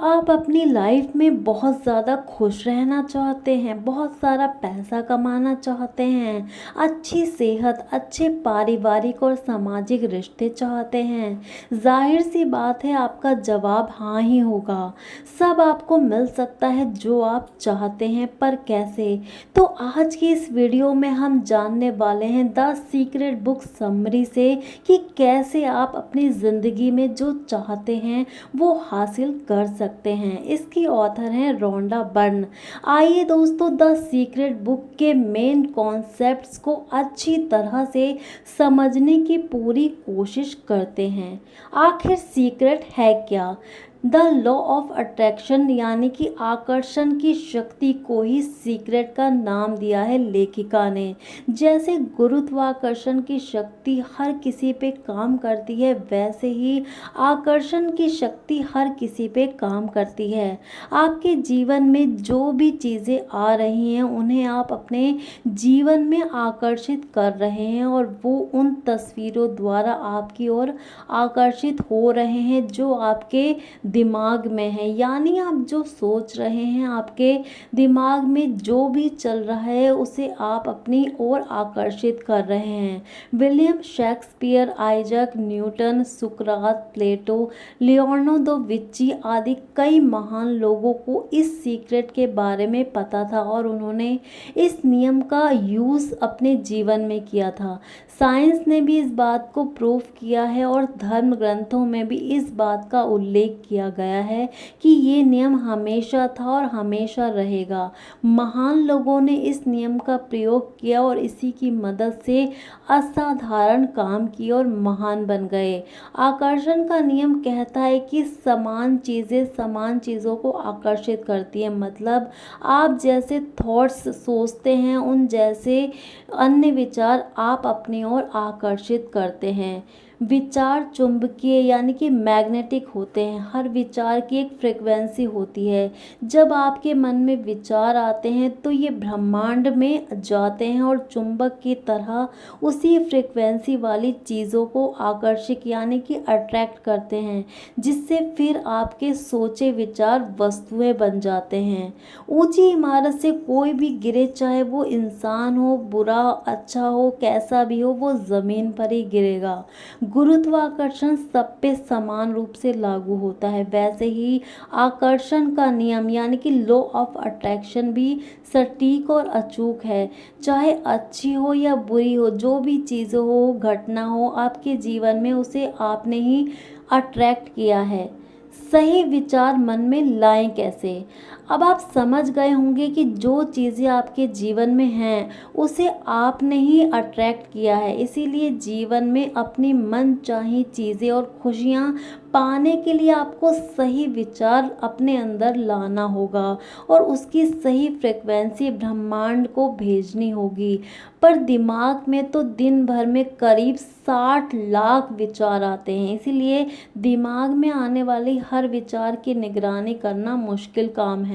आप अपनी लाइफ में बहुत ज़्यादा खुश रहना चाहते हैं, बहुत सारा पैसा कमाना चाहते हैं, अच्छी सेहत, अच्छे पारिवारिक और सामाजिक रिश्ते चाहते हैं? जाहिर सी बात है आपका जवाब हाँ ही होगा। सब आपको मिल सकता है जो आप चाहते हैं, पर कैसे? तो आज की इस वीडियो में हम जानने वाले हैं द सीक्रेट बुक समरी से कि कैसे आप अपनी ज़िंदगी में जो चाहते हैं वो हासिल कर सकते हैं। इसकी ऑथर हैं रोंडा बर्न। आइए दोस्तों, द सीक्रेट बुक के मेन कॉन्सेप्ट्स को अच्छी तरह से समझने की पूरी कोशिश करते हैं। आखिर सीक्रेट है क्या? द लॉ ऑफ अट्रैक्शन यानी कि आकर्षण की शक्ति को ही सीक्रेट का नाम दिया है लेखिका ने। जैसे गुरुत्वाकर्षण की शक्ति हर किसी पे काम करती है, वैसे ही आकर्षण की शक्ति हर किसी पे काम करती है। आपके जीवन में जो भी चीज़ें आ रही हैं उन्हें आप अपने जीवन में आकर्षित कर रहे हैं और वो उन तस्वीरों द्वारा आपकी ओर आकर्षित हो रहे हैं जो आपके दिमाग में है। यानी आप जो सोच रहे हैं, आपके दिमाग में जो भी चल रहा है उसे आप अपनी ओर आकर्षित कर रहे हैं। विलियम शेक्सपियर, आइजैक न्यूटन, सुकरात, प्लेटो, लियोनार्डो दा विंची आदि कई महान लोगों को इस सीक्रेट के बारे में पता था और उन्होंने इस नियम का यूज़ अपने जीवन में किया था। साइंस ने भी इस बात को प्रूव किया है और धर्म ग्रंथों में भी इस बात का उल्लेख किया गया है कि ये नियम हमेशा था और हमेशा रहेगा। महान लोगों ने इस नियम का प्रयोग किया और इसी की मदद से असाधारण काम किए और महान बन गए। आकर्षण का नियम कहता है कि समान चीज़ें समान चीज़ों को आकर्षित करती हैं। मतलब आप जैसे थॉट्स सोचते हैं, उन जैसे अन्य विचार आप अपनी ओर आकर्षित करते हैं। विचार चुंबकीय यानी कि मैग्नेटिक होते हैं। हर विचार की एक फ्रिक्वेंसी होती है। जब आपके मन में विचार आते हैं तो ये ब्रह्मांड में जाते हैं और चुंबक की तरह उसी फ्रिक्वेंसी वाली चीज़ों को आकर्षित यानी कि अट्रैक्ट करते हैं, जिससे फिर आपके सोचे विचार वस्तुएं बन जाते हैं। ऊंची इमारत से कोई भी गिरे, चाहे वो इंसान हो, बुरा अच्छा हो, कैसा भी हो, वो ज़मीन पर ही गिरेगा। गुरुत्वाकर्षण सब पे समान रूप से लागू होता है। वैसे ही आकर्षण का नियम यानी कि लॉ ऑफ अट्रैक्शन भी सटीक और अचूक है। चाहे अच्छी हो या बुरी हो, जो भी चीज़ हो, घटना हो आपके जीवन में, उसे आपने ही अट्रैक्ट किया है। सही विचार मन में लाएं कैसे? अब आप समझ गए होंगे कि जो चीज़ें आपके जीवन में हैं उसे आपने ही अट्रैक्ट किया है। इसीलिए जीवन में अपनी मनचाही चीज़ें और खुशियाँ पाने के लिए आपको सही विचार अपने अंदर लाना होगा और उसकी सही फ्रिक्वेंसी ब्रह्मांड को भेजनी होगी। पर दिमाग में तो दिन भर में करीब 60 लाख विचार आते हैं। इसीलिए दिमाग में आने वाली हर विचार की निगरानी करना मुश्किल काम है।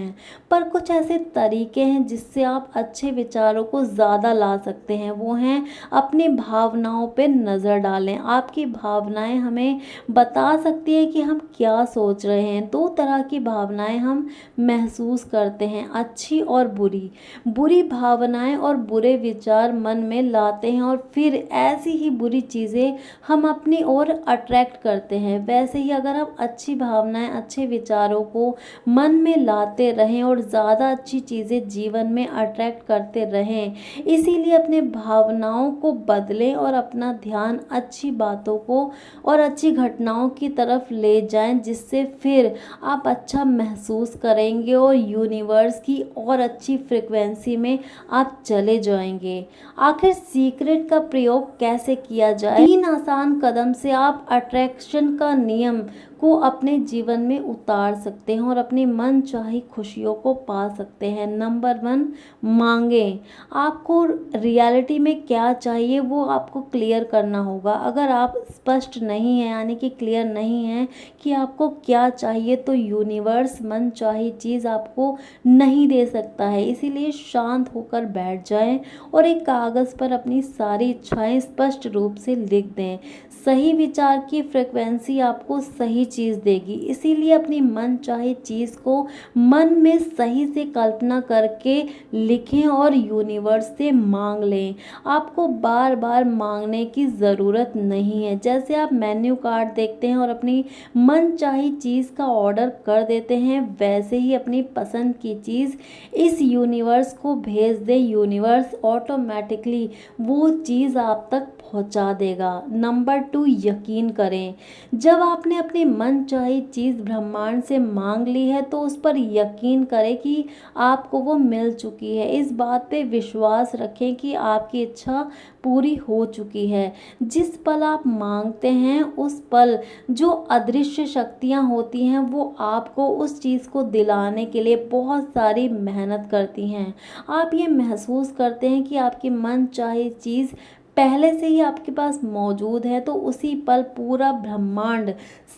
पर कुछ ऐसे तरीके हैं जिससे आप अच्छे विचारों को ज़्यादा ला सकते हैं। वो हैं अपनी भावनाओं पे नज़र डालें। आपकी भावनाएं हमें बता सकती है कि हम क्या सोच रहे हैं। दो तरह की भावनाएं हम महसूस करते हैं, अच्छी और बुरी। बुरी भावनाएं और बुरे विचार मन में लाते हैं और फिर ऐसी ही बुरी चीज़ें हम अपनी ओर अट्रैक्ट करते हैं। वैसे ही अगर हम अच्छी भावनाएं, अच्छे विचारों को मन में लाते रहें और ज़्यादा अच्छी चीज़ें जीवन में अट्रैक्ट करते रहें, इसीलिए अपने भावनाओं को बदलें और अपना ध्यान अच्छी बातों को और अच्छी घटनाओं की तरफ ले जाएं, जिससे फिर आप अच्छा महसूस करेंगे और यूनिवर्स की और अच्छी फ्रिक्वेंसी में आप चले जाएंगे। आखिर सीक्रेट का प्रयोग कैसे किया जाए? 3 आसान कदम से आप अट्रैक्शन का नियम को अपने जीवन में उतार सकते हैं और अपनी मन चाही खुशियों को पा सकते हैं। नंबर 1, मांगें। आपको रियलिटी में क्या चाहिए वो आपको क्लियर करना होगा। अगर आप स्पष्ट नहीं हैं यानी कि क्लियर नहीं हैं कि आपको क्या चाहिए, तो यूनिवर्स मन चाही चीज़ आपको नहीं दे सकता है। इसीलिए शांत होकर बैठ जाएं और एक कागज़ पर अपनी सारी इच्छाएं स्पष्ट रूप से लिख दें। सही विचार की फ्रिक्वेंसी आपको सही चीज़ देगी। इसीलिए अपनी मन चाहे चीज़ को मन में सही से कल्पना करके लिखें और यूनिवर्स से मांग लें। आपको बार बार मांगने की ज़रूरत नहीं है। जैसे आप मेन्यू कार्ड देखते हैं और अपनी मन चाही चीज़ का ऑर्डर कर देते हैं, वैसे ही अपनी पसंद की चीज़ इस यूनिवर्स को भेज दें। यूनिवर्स ऑटोमेटिकली वो चीज़ आप तक पहुंचा देगा। नंबर 2, यकीन करें। जब आपने अपनी मन चाही चीज़ ब्रह्मांड से मांग ली है तो उस पर यकीन करें कि आपको वो मिल चुकी है। इस बात पे विश्वास रखें कि आपकी इच्छा पूरी हो चुकी है। जिस पल आप मांगते हैं उस पल जो अदृश्य शक्तियाँ होती हैं वो आपको उस चीज़ को दिलाने के लिए बहुत सारी मेहनत करती हैं। आप ये महसूस करते हैं कि आपकी मन चाही चीज़ पहले से ही आपके पास मौजूद है, तो उसी पल पूरा ब्रह्मांड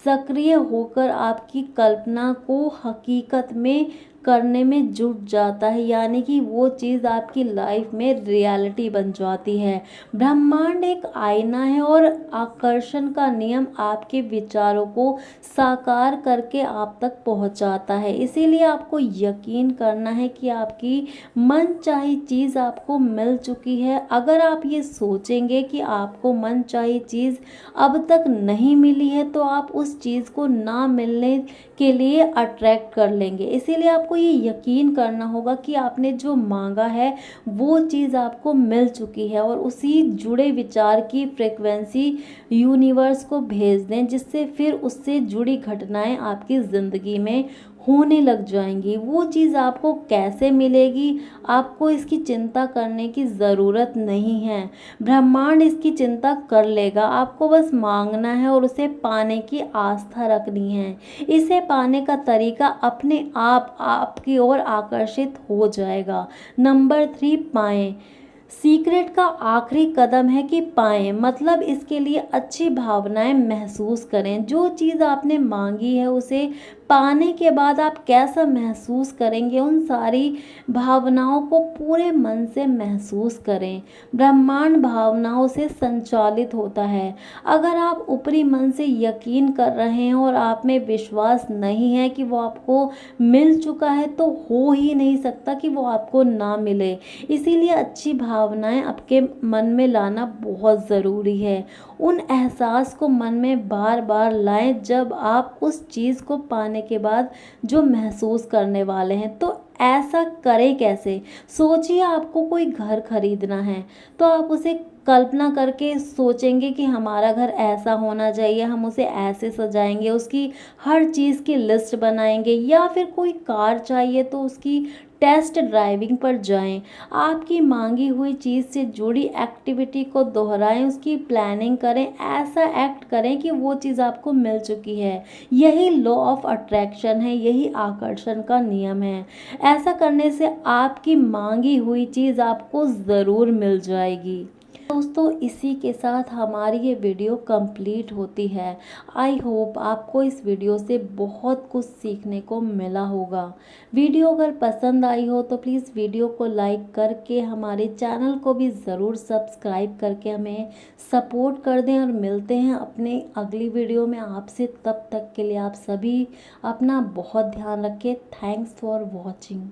सक्रिय होकर आपकी कल्पना को हकीकत में करने में जुट जाता है, यानी कि वो चीज़ आपकी लाइफ में रियलिटी बन जाती है। ब्रह्मांड एक आईना है और आकर्षण का नियम आपके विचारों को साकार करके आप तक पहुंचाता है। इसीलिए आपको यकीन करना है कि आपकी मन चाही चीज़ आपको मिल चुकी है। अगर आप ये सोचेंगे कि आपको मन चाही चीज़ अब तक नहीं मिली है तो आप उस चीज़ को ना मिलने के लिए अट्रैक्ट कर लेंगे। इसीलिए आपको ये यकीन करना होगा कि आपने जो मांगा है वो चीज़ आपको मिल चुकी है और उसी जुड़े विचार की फ्रिक्वेंसी यूनिवर्स को भेज दें, जिससे फिर उससे जुड़ी घटनाएं आपकी ज़िंदगी में होने लग जाएंगी। वो चीज़ आपको कैसे मिलेगी, आपको इसकी चिंता करने की ज़रूरत नहीं है। ब्रह्मांड इसकी चिंता कर लेगा। आपको बस मांगना है और उसे पाने की आस्था रखनी है। इसे पाने का तरीका अपने आप आपकी ओर आकर्षित हो जाएगा। नंबर 3, पाएं। सीक्रेट का आखिरी कदम है कि पाएं, मतलब इसके लिए अच्छी भावनाएं महसूस करें। जो चीज़ आपने मांगी है उसे पाने के बाद आप कैसा महसूस करेंगे, उन सारी भावनाओं को पूरे मन से महसूस करें। ब्रह्मांड भावनाओं से संचालित होता है। अगर आप ऊपरी मन से यकीन कर रहे हैं और आप में विश्वास नहीं है कि वो आपको मिल चुका है तो हो ही नहीं सकता कि वो आपको ना मिले। इसीलिए अच्छी भावनाएं आपके मन में लाना बहुत ज़रूरी है। उन एहसास को मन में बार बार लाएं जब आप उस चीज़ को पाने के बाद जो महसूस करने वाले हैं। तो ऐसा करें कैसे? सोचिए, आपको कोई घर खरीदना है तो आप उसे कल्पना करके सोचेंगे कि हमारा घर ऐसा होना चाहिए, हम उसे ऐसे सजाएंगे, उसकी हर चीज़ की लिस्ट बनाएंगे। या फिर कोई कार चाहिए तो उसकी टेस्ट ड्राइविंग पर जाएं। आपकी मांगी हुई चीज़ से जुड़ी एक्टिविटी को दोहराएं, उसकी प्लानिंग करें, ऐसा एक्ट करें कि वो चीज़ आपको मिल चुकी है। यही लॉ ऑफ अट्रैक्शन है, यही आकर्षण का नियम है। ऐसा करने से आपकी मांगी हुई चीज़ आपको ज़रूर मिल जाएगी। दोस्तों, इसी के साथ हमारी ये वीडियो कंप्लीट होती है। आई होप आपको इस वीडियो से बहुत कुछ सीखने को मिला होगा। वीडियो अगर पसंद आई हो तो प्लीज़ वीडियो को लाइक करके हमारे चैनल को भी ज़रूर सब्सक्राइब करके हमें सपोर्ट कर दें। और मिलते हैं अपने अगली वीडियो में आपसे। तब तक के लिए आप सभी अपना बहुत ध्यान रखें। Thanks for watching.